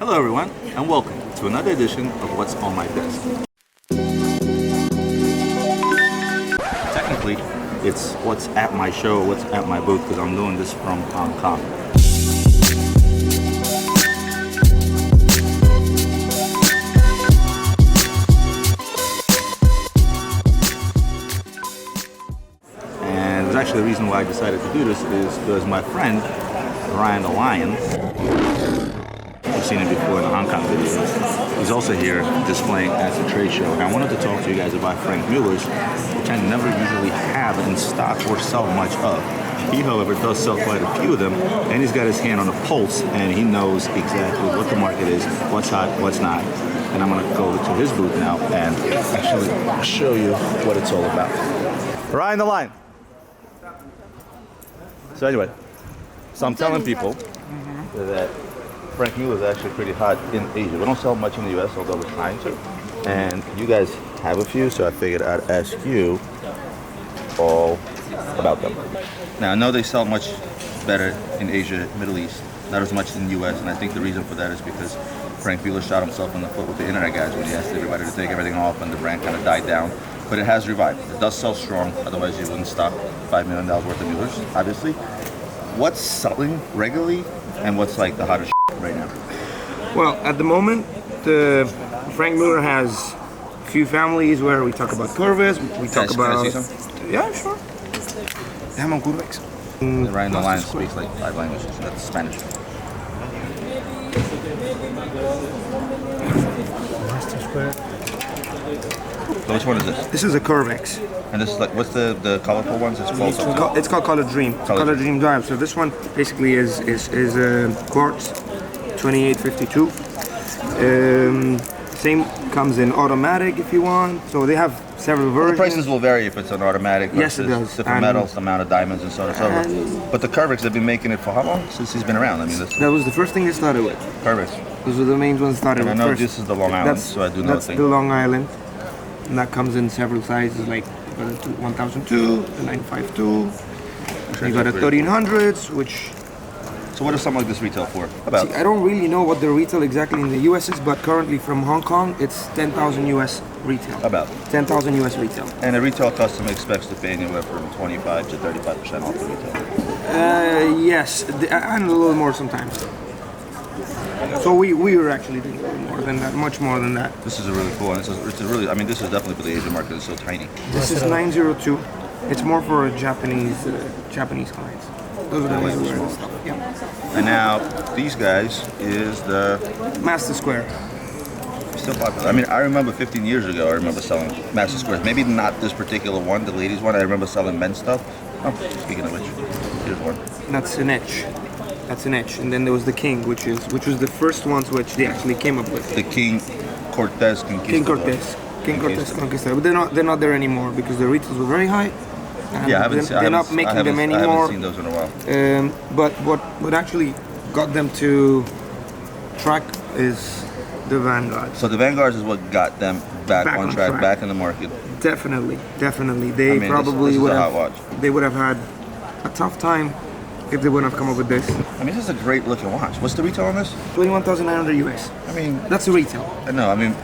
Hello everyone, and welcome to another edition of What's on My Desk. Technically, it's what's at my show, what's at my booth, because I'm doing this from Hong Kong. And there's actually a reason why I decided to do this is because my friend, Ryan the Lion, you've seen him before in the Hong Kong videos, he's also here displaying at the trade show. And I wanted to talk to you guys about Franck Muller's, which I never usually have in stock or sell much of. He, however, does sell quite a few of them, and he's got his hand on the pulse, and he knows exactly what the market is, what's hot, what's not. And I'm going to go to his booth now and actually show you what it's all about. Ryan the Lion. So anyway, so I'm telling people that Franck Muller is actually pretty hot in Asia. We don't sell much in the US, although we're trying to. And you guys have a few, so I figured I'd ask you all about them. Now, I know they sell much better in Asia, Middle East, not as much in the US, and I think the reason for that is because Franck Muller shot himself in the foot with the internet guys when he asked everybody to take everything off and the brand kind of died down. But it has revived. It does sell strong, otherwise you wouldn't stock $5 million worth of Mullers, obviously. What's selling regularly and what's like the hottest right now? Well, at the moment, Franck Muller has a few families where we talk about Curvex, we talk about... Can I see some? Yeah, sure. Déjame un Curvex. Ryan the Lion speaks like 5 languages. That's Spanish. So which one is this? This is a Curvex. And this is like, what's the colorful ones? It's called something? It's called Color Dream. Color Dream Dial. So this one basically is quartz, 2852. Same comes in automatic if you want. So they have several versions. The prices will vary if it's an automatic versus yes, it does. Different metals, the amount of diamonds and so on and so forth. But the Curvex, they've been making it for how long? Since he's been around. I mean, that was the first thing they started with. Curvex. Those were the main ones started with. And I know first. this is the Long Island, so I do know that's the Long Island. And that comes in several sizes, like the 1002, the 952. You got the 1300s, which... So what does something like this retail for? About? See, I don't really know what the retail exactly in the US is, but currently from Hong Kong, it's 10,000 US retail. About? 10,000 US retail. And a retail customer expects to pay anywhere from 25 to 35% off the retail? Yes, and a little more sometimes. So we were actually doing a little more than that, much more than that. This is a really cool one. It's a really, I mean, this is definitely for the Asian market. It's so tiny. This is 902. It's more for Japanese clients. Those are the ones who wear this stuff. Yeah. And now these guys is the Master Square. Still popular. I mean, I remember 15 years ago. I remember selling Master Squares. Maybe not this particular one, the ladies one. I remember selling men's stuff. Oh, speaking of which, here's one. That's an etch. That's an etch. And then there was the King, which was the first ones which they actually came up with. The King Cortez Conquistador. King Cortez Conquistador. But they're not there anymore because the retails were very high. Yeah, they're not making them anymore. I haven't seen those in a while. But what actually got them to track is the Vanguard. So the Vanguard is what got them back on track, back in the market. Definitely. They probably this would is a have. hot watch. They would have had a tough time if they wouldn't have come up with this. I mean, this is a great looking watch. What's the retail on this? 21,900 US. I mean, that's the retail. No, I mean,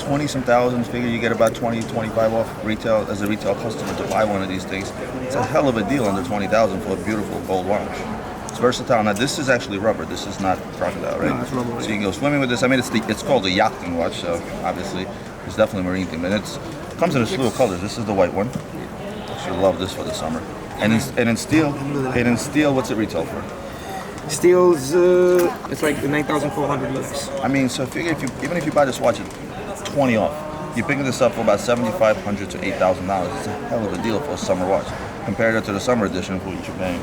20-some thousands. Figure you get about 20, 25 off retail as a retail customer to buy one of these things. It's a hell of a deal under 20,000 for a beautiful gold watch. It's versatile. Now this is actually rubber. This is not crocodile, right? No, it's rubber. So you can go swimming with this. I mean, it's called a yachting watch, so obviously it's definitely a marine theme. And it comes in a slew of colors. This is the white one. Actually love this for the summer. And in steel, what's it retail for? Steel's it's like 9,400 US. I mean, so figure even if you buy this watch at 20 off, you're picking this up for about $7,500 to $8,000. It's a hell of a deal for a summer watch. Compared to the summer edition, for which you're paying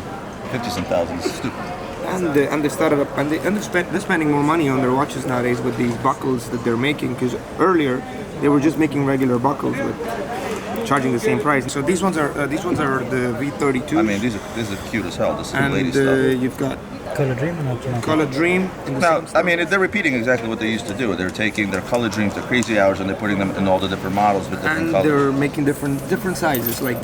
50-some thousand. It's stupid. And they started up, and they're spending more money on their watches nowadays with these buckles that they're making. Because earlier they were just making regular buckles with charging the same price. So these ones are the V32. I mean, these are cute as hell. This is and lady stuff. You've got Color Dream. Color Dream. Now, I mean, they're repeating exactly what they used to do. They're taking their Color Dreams, their Crazy Hours, and they're putting them in all the different models with different colors. And they're making different sizes. Like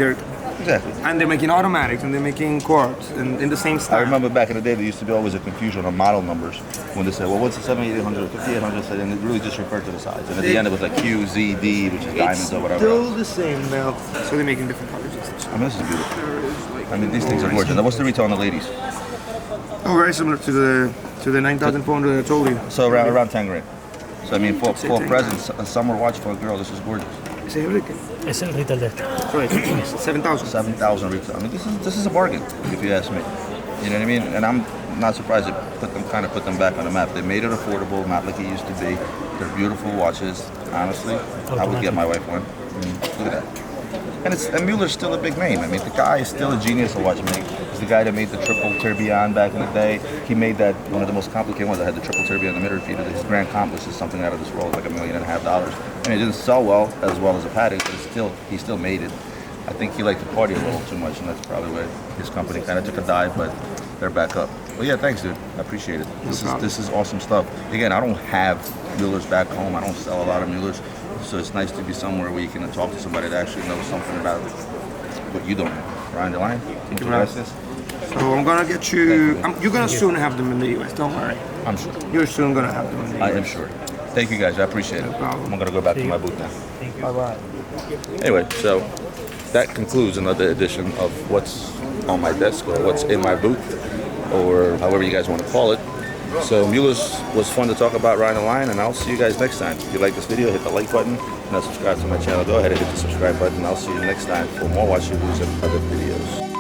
Exactly. And they're making automatics, and they're making quartz, and in the same style. I remember back in the day, there used to be always a confusion on model numbers when they said, well, what's the 7800 or 5800? And it really just referred to the size. And at the end, it was like Q, Z, D, which is diamonds or whatever. Still the same now. So they're making different colors. I mean, this is beautiful. I mean, these things are gorgeous. Now, what's the retail on the ladies? Oh, very similar to the 9,400 I told you. So around 10 grand. So I mean, for presents, a summer watch for a girl, this is gorgeous. Ese es el retail. Es el retail de este. Sorry, 7,000. 7,000 retail. I mean, this is a bargain, if you ask me. You know what I mean? And I'm not surprised it put them back on the map. They made it affordable, not like it used to be. They're beautiful watches. Honestly, I would get my wife one. I mean, look at that. And Muller's still a big name. I mean, the guy is still a genius of watchmaking. He's the guy that made the triple tourbillon back in the day. He made that one of the most complicated ones that had the triple tourbillon in the middle repeater. His Grand Compass is something out of this world, like $1.5 million. And it didn't sell well as a patent, but he still made it. I think he liked to party a little too much, and that's probably where his company kind of took a dive, but they're back up. Well, yeah, thanks, dude. I appreciate it. This is awesome stuff. Again, I don't have Mullers back home. I don't sell a lot of Mullers. So it's nice to be somewhere where you can talk to somebody that actually knows something about what you don't know. Ryan DeLine, thank you for this. So I'm gonna get you. You're gonna soon have them in the US. Don't worry. I'm sure. You're soon gonna have them in the US. I am sure. Thank you guys. I appreciate it. No problem. I'm gonna go back to my booth now. Thank you. Bye bye. Anyway, so that concludes another edition of what's on my desk or what's in my booth, or however you guys want to call it. So Muller's was fun to talk about, Ryan DeLine, and I'll see you guys next time. If you like this video, hit the like button, and subscribe to my channel. Go ahead and hit the subscribe button. I'll see you next time for more watch reviews and other videos.